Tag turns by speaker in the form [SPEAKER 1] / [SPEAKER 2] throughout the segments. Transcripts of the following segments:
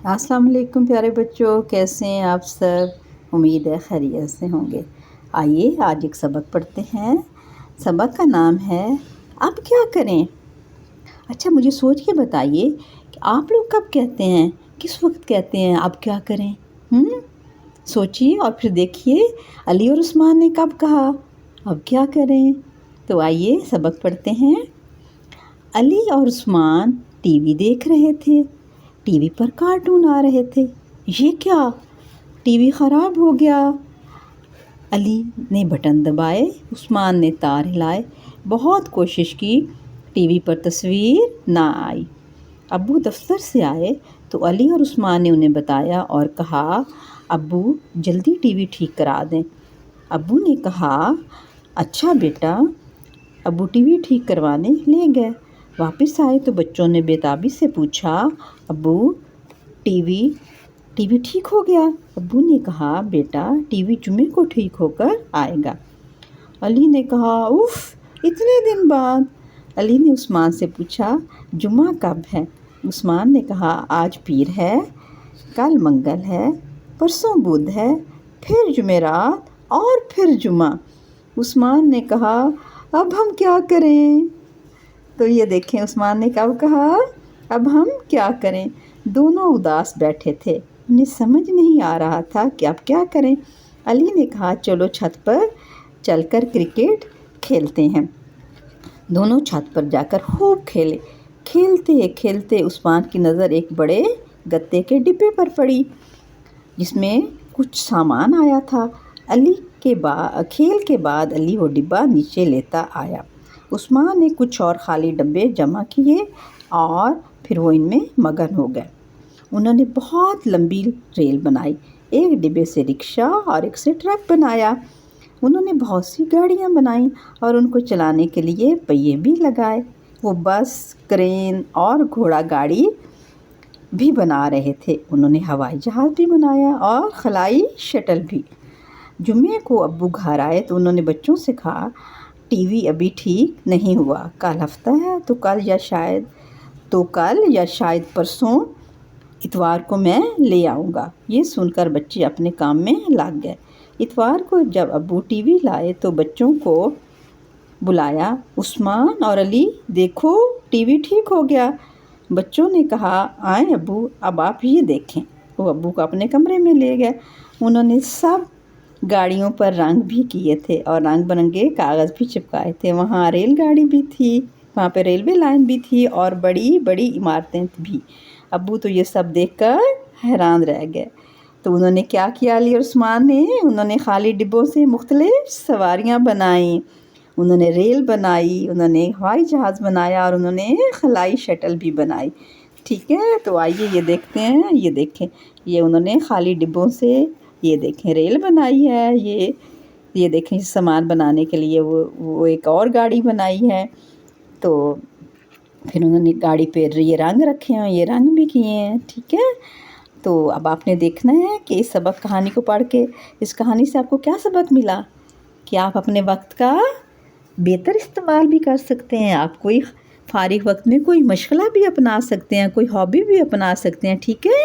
[SPEAKER 1] السلام علیکم پیارے بچوں، کیسے ہیں آپ سب؟ امید ہے خیریت سے ہوں گے۔ آئیے آج ایک سبق پڑھتے ہیں۔ سبق کا نام ہے اب کیا کریں۔ اچھا مجھے سوچ کے بتائیے کہ آپ لوگ کب کہتے ہیں، کس وقت کہتے ہیں اب کیا کریں؟ سوچیے اور پھر دیکھیے علی اور عثمان نے کب کہا اب کیا کریں۔ تو آئیے سبق پڑھتے ہیں۔ علی اور عثمان ٹی وی دیکھ رہے تھے۔ ٹی وی پر کارٹون آ رہے تھے۔ یہ کیا؟ ٹی وی خراب ہو گیا۔ علی نے بٹن دبائے، عثمان نے تار ہلائے، بہت کوشش کی، ٹی وی پر تصویر نہ آئی۔ ابو دفتر سے آئے تو علی اور عثمان نے انہیں بتایا اور کہا ابو جلدی ٹی وی ٹھیک کرا دیں۔ ابو نے کہا اچھا بیٹا۔ ابو ٹی وی ٹھیک کروانے لے گئے۔ واپس آئے تو بچوں نے بےتابی سے پوچھا ابو ٹی وی ٹھیک ہو گیا؟ ابو نے کہا بیٹا ٹی وی جمعے کو ٹھیک ہو کر آئے گا۔ علی نے کہا اف اتنے دن بعد۔ علی نے عثمان سے پوچھا جمعہ کب ہے؟ عثمان نے کہا آج پیر ہے، کل منگل ہے، پرسوں بدھ ہے، پھر جمعرات اور پھر جمعہ۔ عثمان نے کہا اب ہم کیا کریں؟ تو یہ دیکھیں عثمان نے کب کہا اب ہم کیا کریں۔ دونوں اداس بیٹھے تھے، انہیں سمجھ نہیں آ رہا تھا کہ اب کیا کریں۔ علی نے کہا چلو چھت پر چل کر کرکٹ کھیلتے ہیں۔ دونوں چھت پر جا کر خوب کھیلے۔ کھیلتے کھیلتے عثمان کی نظر ایک بڑے گتے کے ڈبے پر پڑی جس میں کچھ سامان آیا تھا۔ کھیل کے بعد علی وہ ڈبہ نیچے لیتا آیا۔ عثمان نے کچھ اور خالی ڈبے جمع کیے اور پھر وہ ان میں مگن ہو گئے۔ انہوں نے بہت لمبی ریل بنائی، ایک ڈبے سے رکشہ اور ایک سے ٹرک بنایا۔ انہوں نے بہت سی گاڑیاں بنائیں اور ان کو چلانے کے لیے پہیے بھی لگائے۔ وہ بس، کرین اور گھوڑا گاڑی بھی بنا رہے تھے۔ انہوں نے ہوائی جہاز بھی بنایا اور خلائی شٹل بھی۔ جمعے کو ابو گھر آئے تو انہوں نے بچوں سے کہا ٹی وی ابھی ٹھیک نہیں ہوا، کل ہفتہ ہے تو کل یا شاید پرسوں اتوار کو میں لے آؤں گا۔ یہ سن کر بچے اپنے کام میں لگ گئے۔ اتوار کو جب ابو ٹی وی لائے تو بچوں کو بلایا عثمان اور علی دیکھو ٹی وی ٹھیک ہو گیا۔ بچوں نے کہا آئیں ابو اب آپ یہ دیکھیں۔ وہ ابو کو اپنے کمرے میں لے گئے۔ انہوں نے سب گاڑیوں پر رنگ بھی کیے تھے اور رنگ برنگے کاغذ بھی چپکائے تھے۔ وہاں ریل گاڑی بھی تھی، وہاں پہ ریلوے لائن بھی تھی اور بڑی بڑی عمارتیں بھی۔ ابو تو یہ سب دیکھ کر حیران رہ گئے۔ تو انہوں نے کیا کیا علی اور عثمان نے؟ انہوں نے خالی ڈبوں سے مختلف سواریاں بنائیں، انہوں نے ریل بنائی، انہوں نے ہوائی جہاز بنایا اور انہوں نے خلائی شٹل بھی بنائی۔ ٹھیک ہے، تو آئیے یہ دیکھتے ہیں، یہ دیکھیں یہ انہوں نے خالی ڈبوں سے یہ دیکھیں ریل بنائی ہے، یہ دیکھیں سامان بنانے کے لیے وہ ایک اور گاڑی بنائی ہے۔ تو پھر انہوں نے گاڑی پہ یہ رنگ رکھے ہیں، یہ رنگ بھی کیے ہیں۔ ٹھیک ہے، تو اب آپ نے دیکھنا ہے کہ اس سبق کہانی کو پڑھ کے اس کہانی سے آپ کو کیا سبق ملا کہ آپ اپنے وقت کا بہتر استعمال بھی کر سکتے ہیں۔ آپ کوئی فارغ وقت میں کوئی مشغلہ بھی اپنا سکتے ہیں، کوئی ہابی بھی اپنا سکتے ہیں۔ ٹھیک ہے،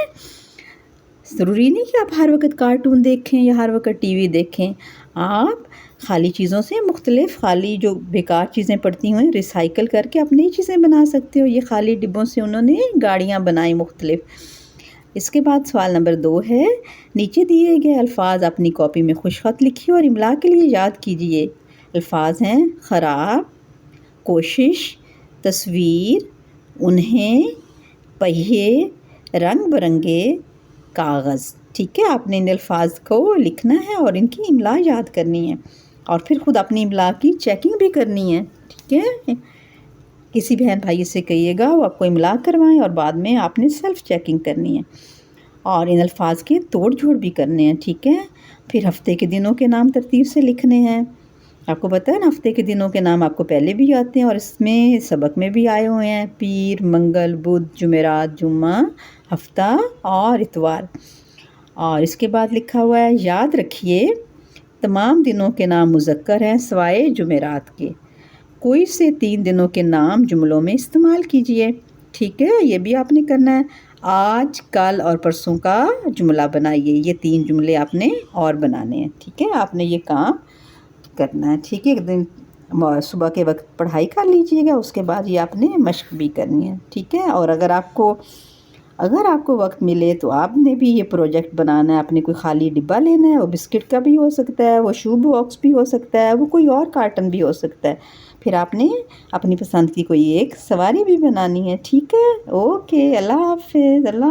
[SPEAKER 1] ضروری نہیں کہ آپ ہر وقت کارٹون دیکھیں یا ہر وقت ٹی وی دیکھیں۔ آپ خالی چیزوں سے مختلف، خالی جو بیکار چیزیں پڑتی ہوئیں ریسائیکل کر کے اپنی چیزیں بنا سکتے ہو۔ یہ خالی ڈبوں سے انہوں نے گاڑیاں بنائی مختلف۔ اس کے بعد سوال نمبر 2 ہے، نیچے دیے گئے الفاظ اپنی کاپی میں خوش خط لکھیے اور املا کے لیے یاد کیجیے۔ الفاظ ہیں خراب، کوشش، تصویر، انہیں، پہیے، رنگ برنگے، کاغذ۔ ٹھیک ہے، آپ نے ان الفاظ کو لکھنا ہے اور ان کی املا یاد کرنی ہے اور پھر خود اپنی املا کی چیکنگ بھی کرنی ہے۔ ٹھیک ہے، کسی بہن بھائی سے کہیے گا وہ آپ کو املا کروائیں اور بعد میں آپ نے سیلف چیکنگ کرنی ہے اور ان الفاظ کے توڑ جوڑ بھی کرنے ہیں۔ ٹھیک ہے، پھر ہفتے کے دنوں کے نام ترتیب سے لکھنے ہیں۔ آپ کو پتہ ہے نا ہفتے کے دنوں کے نام آپ کو پہلے بھی آتے ہیں اور اس میں سبق میں بھی آئے ہوئے ہیں، پیر، منگل، بدھ، جمعرات، جمعہ، ہفتہ اور اتوار۔ اور اس کے بعد لکھا ہوا ہے یاد رکھیے تمام دنوں کے نام مذکر ہیں سوائے جمعرات کے۔ کوئی سے 3 دنوں کے نام جملوں میں استعمال کیجیے۔ ٹھیک ہے، یہ بھی آپ نے کرنا ہے۔ آج، کل اور پرسوں کا جملہ بنائیے. یہ 3 جملے آپ نے اور بنانے ہیں. ٹھیک ہے، آپ نے یہ کام کرنا ہے. ٹھیک ہے، ایک دن صبح کے وقت پڑھائی کر لیجئے گا، اس کے بعد یہ آپ نے مشق بھی کرنی ہے. ٹھیک ہے، اور اگر آپ کو وقت ملے تو آپ نے بھی یہ پروجیکٹ بنانا ہے. آپ نے کوئی خالی ڈبہ لینا ہے، وہ بسکٹ کا بھی ہو سکتا ہے، وہ شو باکس بھی ہو سکتا ہے، وہ کوئی اور کارٹن بھی ہو سکتا ہے. پھر آپ نے اپنی پسند کی کوئی ایک سواری بھی بنانی ہے. ٹھیک ہے، اوکے، اللہ حافظ. اللہ